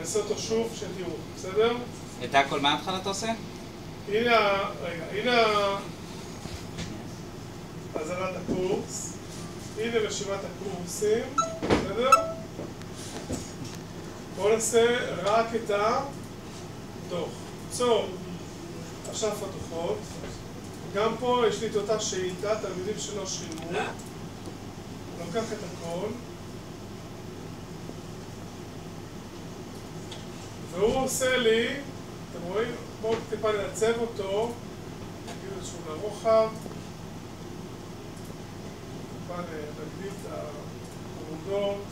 נעשה אותו שוב שתראו, בסדר? את הכל מההתחלה אתה עושה? הנה, רגע, הנה הזנת הקורס, הנה רשימת הקורסים, בסדר? בואו נעשה רק את הדוח. צור, עכשיו הדוחות. גם פה יש לי את אותה שאילתה, תלמידים שלא שילמו. אני לוקח את הכל. והוא עושה לי, אתם רואים? בואו טיפה נעצב אותו. נגיד איזשהו לרוחב. טיפה נגדיל את העמודות.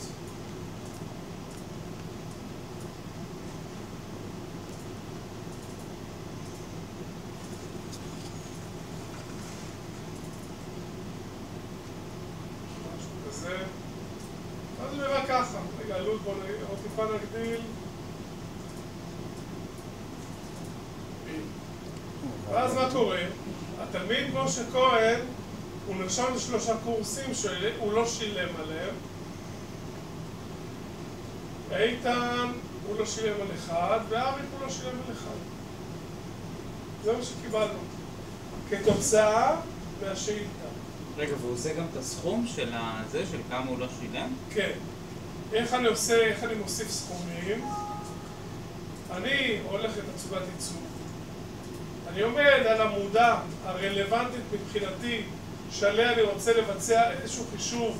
אז זה נראה ככה. רגע, עלות, בואו טיפה נגדיל. ואז מה קורה? התלמיד משה כהן, הוא נרשם ל3 קורסים שהוא לא שילם עליהם. איתן, הוא לא שילם על 1, ואריק הוא לא שילם על 1. זה מה שקיבלנו. כתוצאה מהשאילתה. רגע, והוא עושה גם את הסכום של זה, של כמה הוא לא שילם? כן. איך אני עושה, איך אני מוסיף סכומים? אני הולך לתצוגת ייצוג. אני עומד על עמודה הרלוונטית מבחינתי שעליה אני רוצה לבצע איזשהו חישוב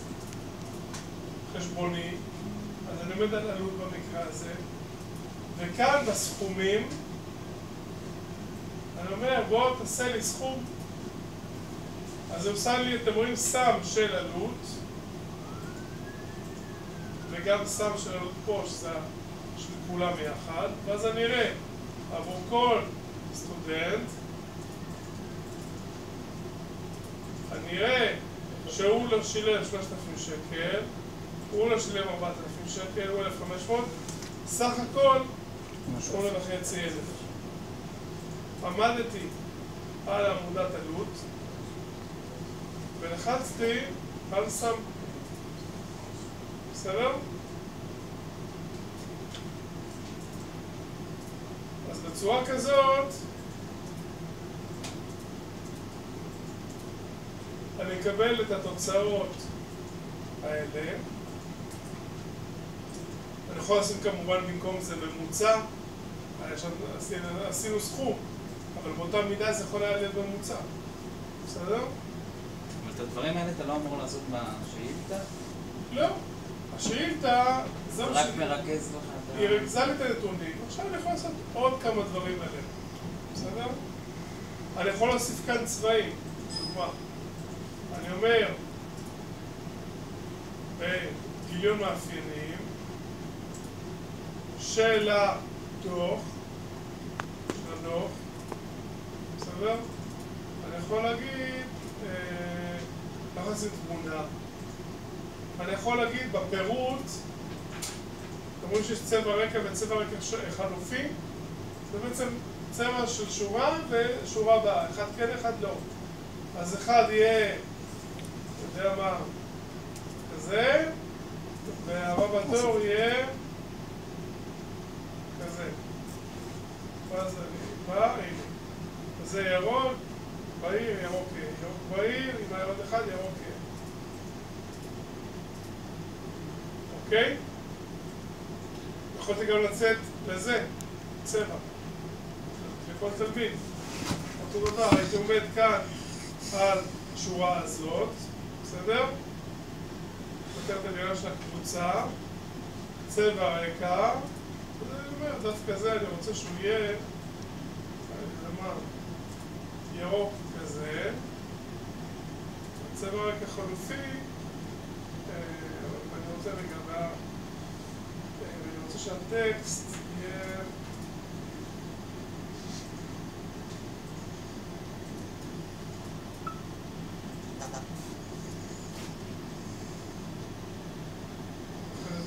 חשבוני. אז אני עומד על עלות במקרה הזה. וכאן בסכומים אני אומר, בוא תעשה לי סכום. אז הוא עושה לי, אתם רואים, סם של עלות, וגם סם של עלות פה, שזה של כולם יחד, ואז אני אראה עבור כל סטודנט, אני אראה שהוא לא שילם 3,000 שקל, הוא לא שילם 4,000 שקל, הוא 1,500, סך הכל 8,500. עמדתי על עמודת עלות, ולחצתי על סם. בסדר? אז בצורה כזאת אני אקבל את התוצאות האלה. אני יכול לשים כמובן במקום זה ממוצע. עשינו סכום, אבל באותה מידה זה יכול להיות ממוצע. בסדר? אבל את הדברים האלה אתה לא אמור לעשות בשאילתה? לא. השאילתה זה רק מרכז לך. היא ריכזה לי את הנתונים. עכשיו אני יכול לעשות עוד כמה דברים עליהם. בסדר? אני יכול להוסיף כאן צבעים. דוגמה. אני אומר בגיליון מאפיינים של הדוח, בסדר? אני יכול להגיד, ככה זה תמונה. אני יכול להגיד בפירוט, אתם רואים שיש צבע רקע וצבע רקע חלופי, זה בעצם צבע של שורה ושורה הבאה, אחד כן, אחד לא. אז אחד יהיה, אתה יודע מה, כזה, והרב בתור יהיה כזה. ואז אני בא, הנה. אז זה ירוק, בהיר, ירוק, ירוק בהיר, עם הירוק אחד, ירוק. אוקיי? יכולתי גם לצאת לזה, צבע, לכל תלמיד. אותו דבר, הייתי עומד כאן על השורה הזאת, בסדר? כותב את המילה של הקבוצה, צבע רקע, ואני אומר, דווקא זה אני רוצה שהוא יהיה, ירוק כזה, צבע רקע חלופי, אני רוצה רגע, אני רוצה שהטקסט יהיה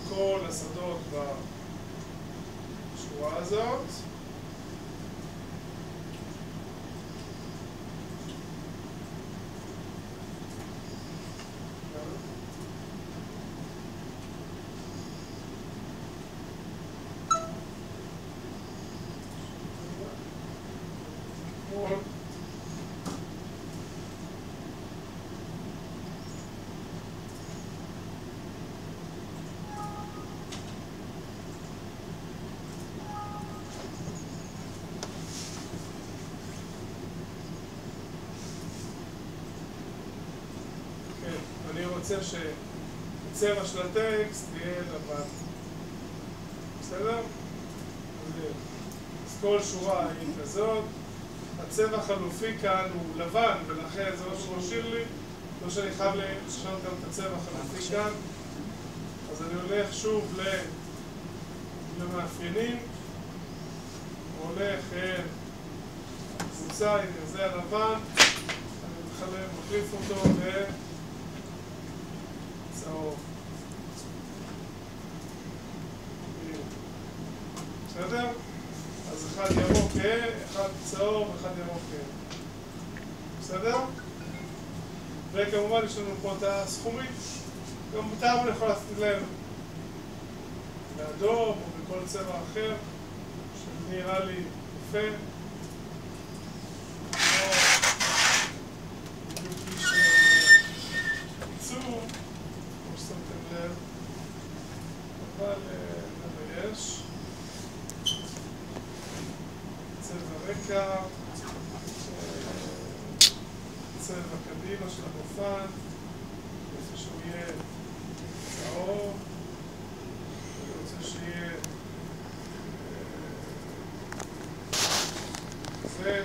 כל השדות בשורה הזאת. רוצה שהצבע של הטקסט יהיה לבן. בסדר? אז כל שורה היא כזאת. הצבע החלופי כאן הוא לבן, ולכן זה לא שהוא משאיר לי, לא שאני חייב לשנות גם את הצבע החלופי כאן. אז אני הולך שוב למאפיינים, הולך קבוצה, הנה זה הלבן, אני מחליף אותו בצהוב. בסדר? אז אחד ירוק אחד צהוב, אחד ירוק בסדר? וכמובן יש לנו פה את הסכומים. גם מותר אני יכול לעשות להם באדום או בכל צבע אחר שנראה לי יפה. או בדיוק כפי שעיצוב, כמו ששמתם לב, אבל יש צבע רקע, צבע קדימה של המופן, איפה שהוא יהיה צהוב, אני רוצה שיהיה זה